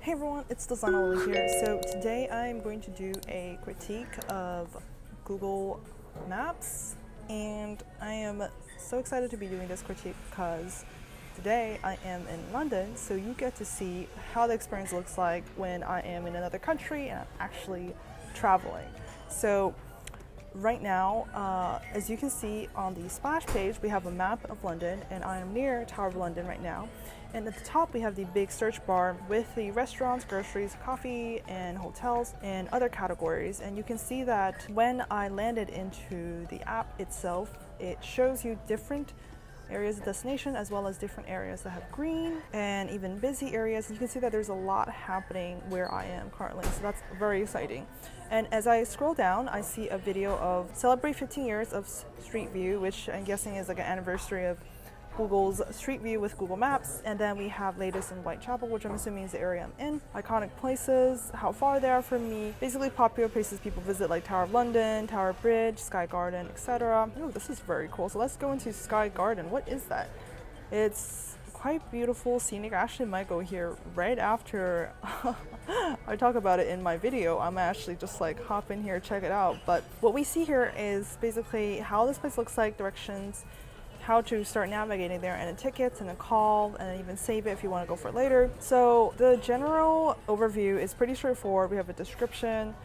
Hey everyone, it's Designoli here. So today I'm going to do a critique of Google Maps, and I am so excited to be doing this critique because today I am in London, so you get to see how the experience looks like when I am in another country and I'm actually traveling. So right now, as you can see on the splash page, we have a map of London, and I am near Tower of London right now. And at the top, we have the big search bar with the restaurants, groceries, coffee, and hotels, and other categories. And you can see that when I landed into the app itself, it shows you different areas of destination as well as different areas that have green and even busy areas. And you can see that there's a lot happening where I am currently, so that's very exciting. And as I scroll down, I see a video of celebrate 15 years of Street View, which I'm guessing is like an anniversary of Google's Street View with Google Maps. And then we have latest in Whitechapel, which I'm assuming is the area I'm in. Iconic places, how far they are from me. Basically popular places people visit like Tower of London, Tower Bridge, Sky Garden, etc. Oh, this is very cool. So let's go into Sky Garden. What is that? It's quite beautiful, scenic. I actually might go here right after I talk about it in my video. I'm actually just like hop in here, check it out. But what we see here is basically how this place looks like, directions, how to start navigating there, and then tickets and a call, and even save it if you want to go for it later. So the general overview is pretty straightforward. We have a description,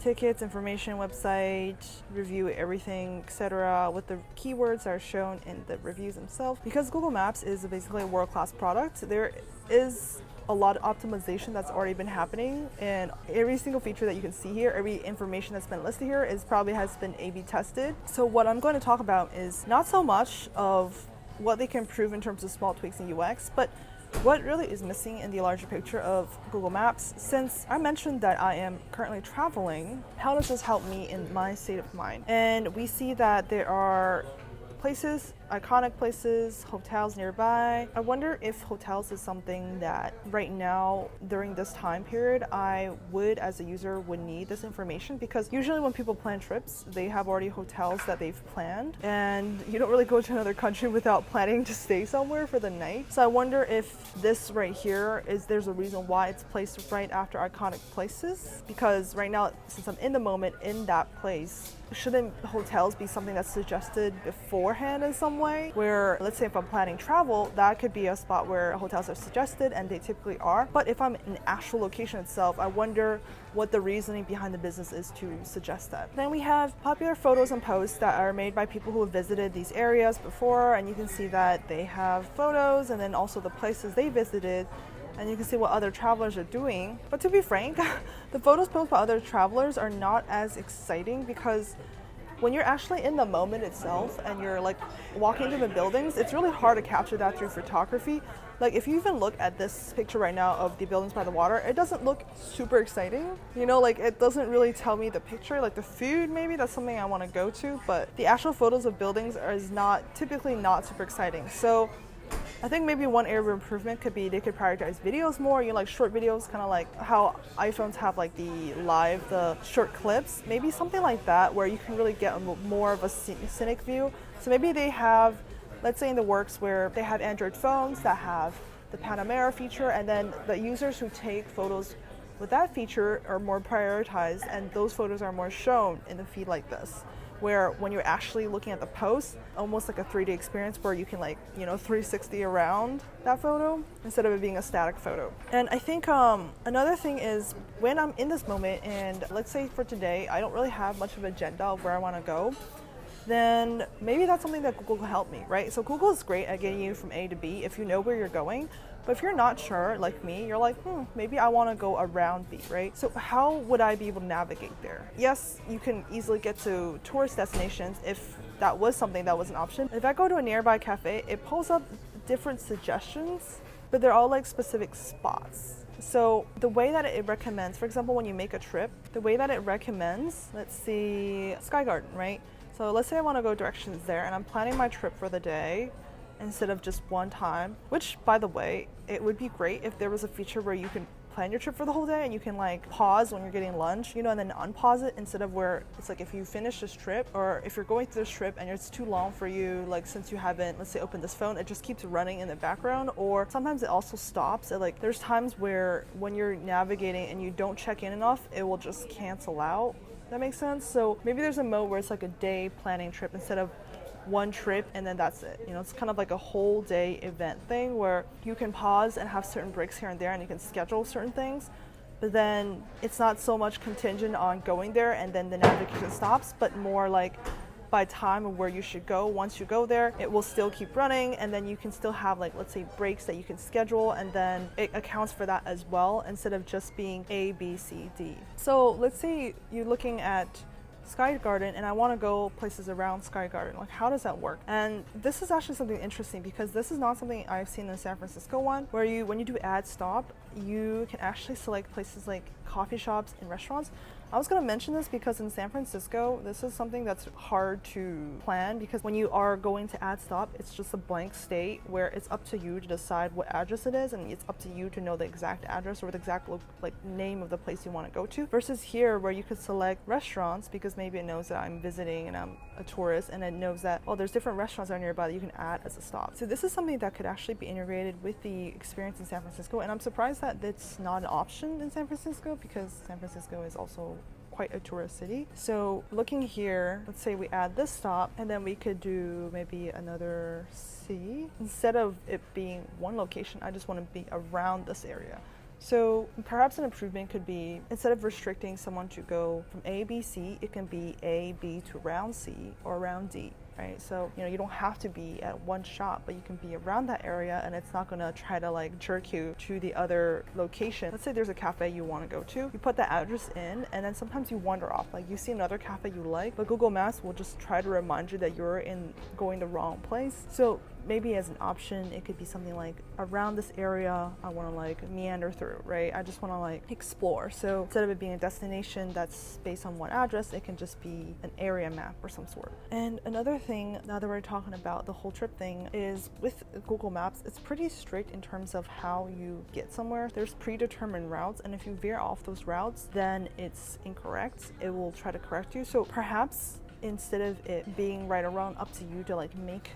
tickets, information, website, review, everything, etc., with the keywords that are shown in the reviews themselves. Because Google Maps is basically a world-class product, there is a lot of optimization that's already been happening, and every single feature that you can see here, every information that's been listed here probably has been A/B tested. So what I'm going to talk about is not so much of what they can improve in terms of small tweaks in UX, but what really is missing in the larger picture of Google Maps. Since I mentioned that I am currently traveling, how does this help me in my state of mind? And we see that there are places, iconic places, hotels nearby. I wonder if hotels is something that right now during this time period I would, as a user, would need this information, because usually when people plan trips they have already hotels that they've planned, and you don't really go to another country without planning to stay somewhere for the night. So I wonder if this right here there's a reason why it's placed right after iconic places, because right now, since I'm in the moment in that place, shouldn't hotels be something that's suggested beforehand in some way? Where, let's say if I'm planning travel, that could be a spot where hotels are suggested, and they typically are. But if I'm in the actual location itself, I wonder what the reasoning behind the business is to suggest that. Then we have popular photos and posts that are made by people who have visited these areas before, and you can see that they have photos and then also the places they visited, and you can see what other travelers are doing. But to be frank, the photos posted by other travelers are not as exciting, because when you're actually in the moment itself and you're like walking through the buildings, it's really hard to capture that through photography. Like if you even look at this picture right now of the buildings by the water, it doesn't look super exciting. You know, like it doesn't really tell me the picture. Like the food, maybe that's something I want to go to, but the actual photos of buildings is typically not super exciting. So I think maybe one area of improvement could be they could prioritize videos more, like short videos, kind of like how iPhones have like the short clips. Maybe something like that where you can really get more of a scenic view. So maybe they have, let's say in the works where they have Android phones that have the Panamera feature, and then the users who take photos with that feature are more prioritized, and those photos are more shown in the feed like this, where when you're actually looking at the post, almost like a 3D experience where you can 360 around that photo instead of it being a static photo. And I think another thing is when I'm in this moment, and let's say for today I don't really have much of an agenda of where I want to go, then maybe that's something that Google can help me, right? So Google is great at getting you from A to B if you know where you're going. But if you're not sure, like me, you're like, maybe I want to go around B, right? So how would I be able to navigate there? Yes, you can easily get to tourist destinations if that was something that was an option. If I go to a nearby cafe, it pulls up different suggestions, but they're all like specific spots. So the way that it recommends, for example, when you make a trip, the way that it recommends, let's see, Sky Garden, right? So let's say I want to go directions there, and I'm planning my trip for the day. instead of just one time, which by the way, it would be great if there was a feature where you can plan your trip for the whole day and you can like pause when you're getting lunch, you know, and then unpause it, instead of where it's like if you finish this trip, or if you're going through this trip and it's too long for you, like since you haven't, let's say, opened this phone, it just keeps running in the background. Or sometimes it also stops. Like there's times where when you're navigating and you don't check in enough, it will just cancel out. That makes sense? So maybe there's a mode where it's like a day planning trip instead of one trip and then that's it. You know, it's kind of like a whole day event thing where you can pause and have certain breaks here and there and you can schedule certain things, but then it's not so much contingent on going there and then the navigation stops, but more like by time of where you should go. Once you go there, it will still keep running, and then you can still have, like, let's say, breaks that you can schedule, and then it accounts for that as well, instead of just being A, B, C, D. So let's say you're looking at Sky Garden and I want to go places around Sky Garden. Like, how does that work? And this is actually something interesting, because this is not something I've seen in the San Francisco one, where when you do add stop, you can actually select places like coffee shops and restaurants. I was going to mention this because in San Francisco, this is something that's hard to plan, because when you are going to add stop, it's just a blank state where it's up to you to decide what address it is, and it's up to you to know the exact address or the exact name of the place you want to go to, versus here where you could select restaurants, because maybe it knows that I'm visiting and I'm a tourist, and it knows that, oh, there's different restaurants that are nearby that you can add as a stop. So this is something that could actually be integrated with the experience in San Francisco, and I'm surprised that it's not an option in San Francisco, because San Francisco is also quite a tourist city. So looking here, let's say we add this stop, and then we could do maybe another city. Instead of it being one location, I just want to be around this area. So perhaps an improvement could be, instead of restricting someone to go from A, B, C, it can be A, B to around C or around D. Right? So, you know, you don't have to be at one shop, but you can be around that area, and it's not going to try to like jerk you to the other location. Let's say there's a cafe you want to go to. You put that address in, and then sometimes you wander off. Like, you see another cafe you like, but Google Maps will just try to remind you that you're going the wrong place. So maybe as an option, it could be something like, around this area, I want to like meander through, right? I just want to like explore. So instead of it being a destination that's based on one address, it can just be an area map or some sort. And another thing, now that we're talking about the whole trip thing, is with Google Maps, it's pretty strict in terms of how you get somewhere. There's predetermined routes, and if you veer off those routes, then it's incorrect. It will try to correct you. So perhaps instead of it being right or wrong, up to you to like make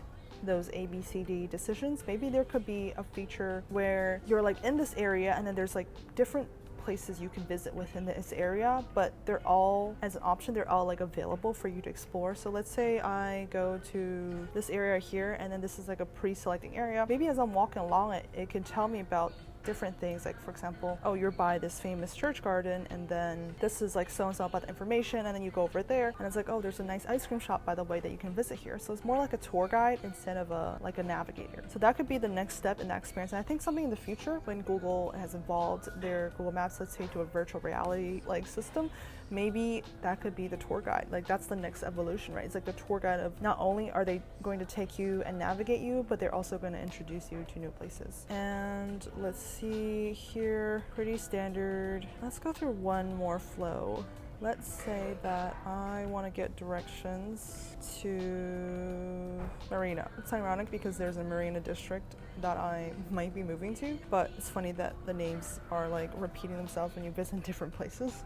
those A, B, C, D decisions, maybe there could be a feature where you're like in this area, and then there's like different places you can visit within this area, but they're all, as an option, they're all like available for you to explore. So let's say I go to this area here, and then this is like a pre-selecting area. Maybe as I'm walking along it can tell me about different things, like, for example, oh, you're by this famous church garden, and then this is like so-and-so about the information, and then you go over there, and it's like, oh, there's a nice ice cream shop, by the way, that you can visit here. So it's more like a tour guide instead of a navigator. So that could be the next step in that experience. And I think something in the future, when Google has evolved their Google Maps, let's say, to a virtual reality like system, maybe that could be the tour guide. Like, that's the next evolution, right? It's like the tour guide of, not only are they going to take you and navigate you, but they're also going to introduce you to new places. And let's see here, pretty standard. Let's go through one more flow. Let's say that I want to get directions to Marina. It's ironic because there's a Marina district that I might be moving to, but it's funny that the names are like repeating themselves when you visit different places.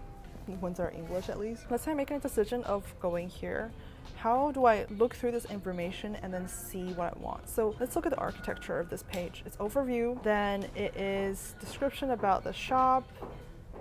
Ones are English, at least. Let's say I'm making a decision of going here. How do I look through this information and then see what I want? So let's look at the architecture of this page. It's overview, then it is description about the shop,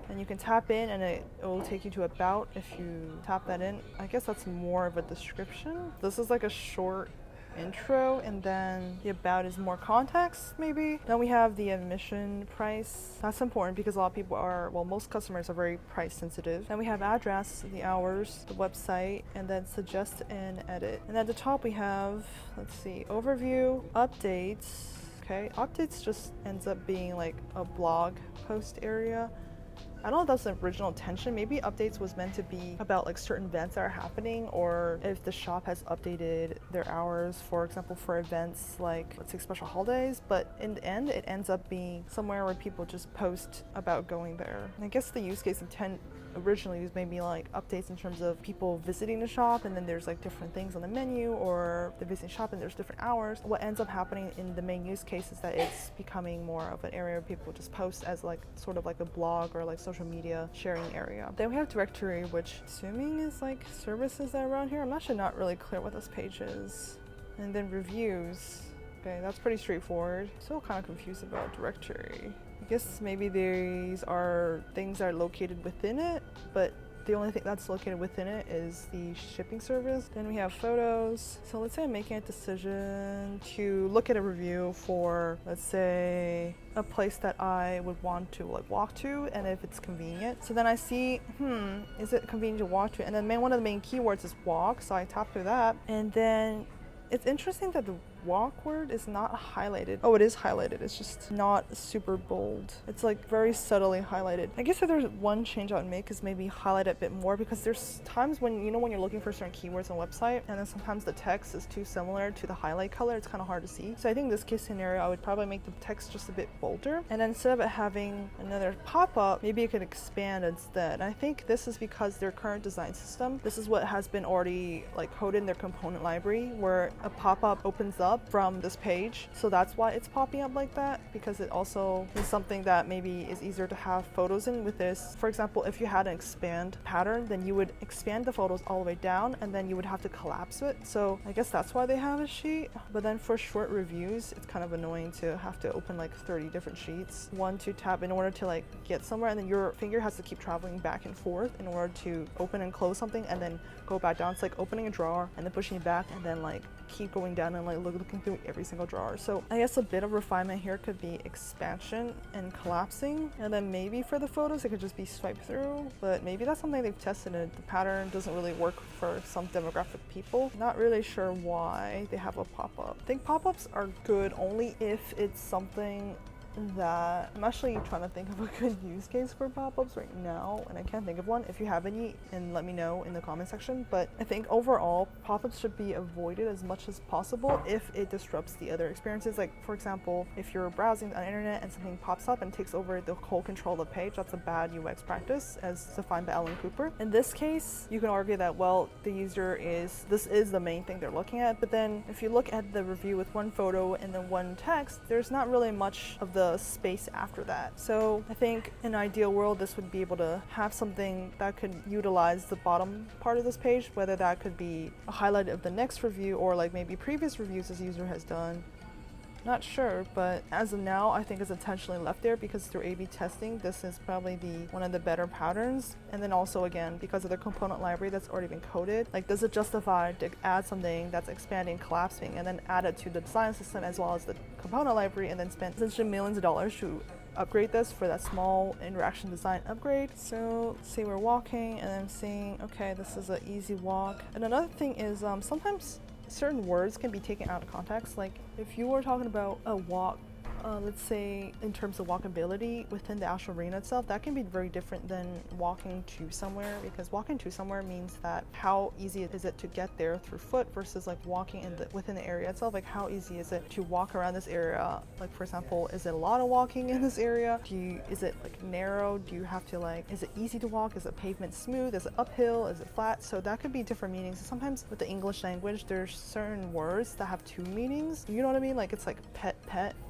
and you can tap in and it will take you to about. If you tap that in, I guess that's more of a description. This is like a short intro, and then the about is more context, maybe. Then we have the admission price. That's important because a lot of people are, well, most customers are very price sensitive. Then we have address, the hours, the website, and then suggest and edit. And at the top we have, let's see, overview, updates. Okay, updates just ends up being like a blog post area. I don't know if that's the original intention. Maybe updates was meant to be about like certain events that are happening, or if the shop has updated their hours, for example, for events like, let's say, special holidays. But in the end, it ends up being somewhere where people just post about going there. And I guess the use case intent originally was maybe like updates in terms of people visiting the shop, and then there's like different things on the menu, or the visiting shop and there's different hours. What ends up happening in the main use case is that it's becoming more of an area where people just post as like sort of like a blog or like social media sharing area. Then we have directory, which assuming is like services that are around here. I'm actually not really clear what this page is. And then reviews. Okay, that's pretty straightforward. Still kind of confused about directory. I guess maybe these are things that are located within it, but the only thing that's located within it is the shipping service. Then we have photos. So let's say I'm making a decision to look at a review for, let's say, a place that I would want to like walk to, and if it's convenient. So then I see, is it convenient to walk to? And then one of the main keywords is walk, so I tap through that. And then it's interesting that the walk word is not highlighted. Oh, it is highlighted. It's just not super bold. It's like very subtly highlighted. I guess if there's one change I would make is maybe highlight it a bit more, because there's times when, when you're looking for certain keywords on a website, and then sometimes the text is too similar to the highlight color. It's kind of hard to see. So I think in this case scenario, I would probably make the text just a bit bolder. And then instead of it having another pop-up, maybe it could expand instead. And I think this is because their current design system, this is what has been already like coded in their component library, where a pop-up opens up from this page. So that's why it's popping up like that, because it also is something that maybe is easier to have photos in with this. For example, if you had an expand pattern, then you would expand the photos all the way down, and then you would have to collapse it. So I guess that's why they have a sheet. But then for short reviews, it's kind of annoying to have to open like 30 different sheets, one to tap in order to like get somewhere, and then your finger has to keep traveling back and forth in order to open and close something, and then go back down. It's like opening a drawer and then pushing it back, and then like keep going down and like looking through every single drawer. So I guess a bit of refinement here could be expansion and collapsing, and then maybe for the photos it could just be swiped through, but maybe that's something they've tested and the pattern doesn't really work for some demographic people. Not really sure why they have a pop-up. I think pop-ups are good only if it's something that I'm actually trying to think of a good use case for pop-ups right now, and I can't think of one. If you have any, and let me know in the comment section. But I think overall pop-ups should be avoided as much as possible if it disrupts the other experiences. Like for example, if you're browsing on the internet and something pops up and takes over the whole control of the page, that's a bad UX practice as defined by Alan Cooper. In this case, you can argue that, well, the user this is the main thing they're looking at, but then if you look at the review with one photo and then one text, there's not really much of the space after that. So I think in an ideal world, this would be able to have something that could utilize the bottom part of this page, whether that could be a highlight of the next review or like maybe previous reviews this user has done. Not sure, but as of now, I think it's intentionally left there because through A/B testing, this is probably one of the better patterns. And then also again, because of the component library that's already been coded, like does it justify to add something that's expanding, collapsing, and then add it to the design system as well as the component library, and then spend essentially millions of dollars to upgrade this for that small interaction design upgrade. So let's say we're walking and I'm seeing, okay, this is an easy walk. And another thing is sometimes certain words can be taken out of context. Like if you were talking about a walk, let's say in terms of walkability within the actual arena itself, that can be very different than walking to somewhere, because walking to somewhere means that how easy is it to get there through foot versus like walking within the area itself. Like how easy is it to walk around this area? Like for example, is it a lot of walking in this area? Is it like narrow? Do you have to like, is it easy to walk? Is the pavement smooth? Is it uphill? Is it flat? So that could be different meanings. Sometimes with the English language, there's certain words that have two meanings. You know what I mean? Like it's like pet,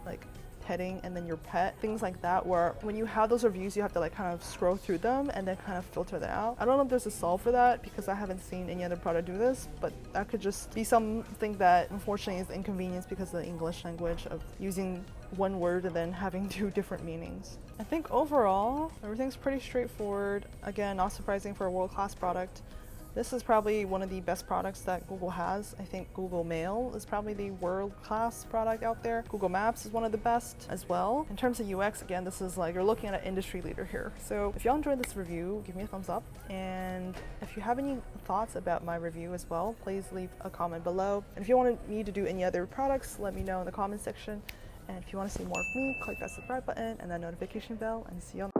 like petting and then your pet, things like that, where when you have those reviews you have to like kind of scroll through them and then kind of filter that out. I don't know if there's a solve for that because I haven't seen any other product do this, but that could just be something that unfortunately is inconvenience because of the English language of using one word and then having two different meanings. I think overall everything's pretty straightforward. Again, not surprising for a world-class product. This is probably one of the best products that Google has. I think Google Mail is probably the world-class product out there. Google Maps is one of the best as well. In terms of UX, again, this is like you're looking at an industry leader here. So if y'all enjoyed this review, give me a thumbs up. And if you have any thoughts about my review as well, please leave a comment below. And if you want me to do any other products, let me know in the comment section. And if you want to see more of me, click that subscribe button and that notification bell, and see y'all.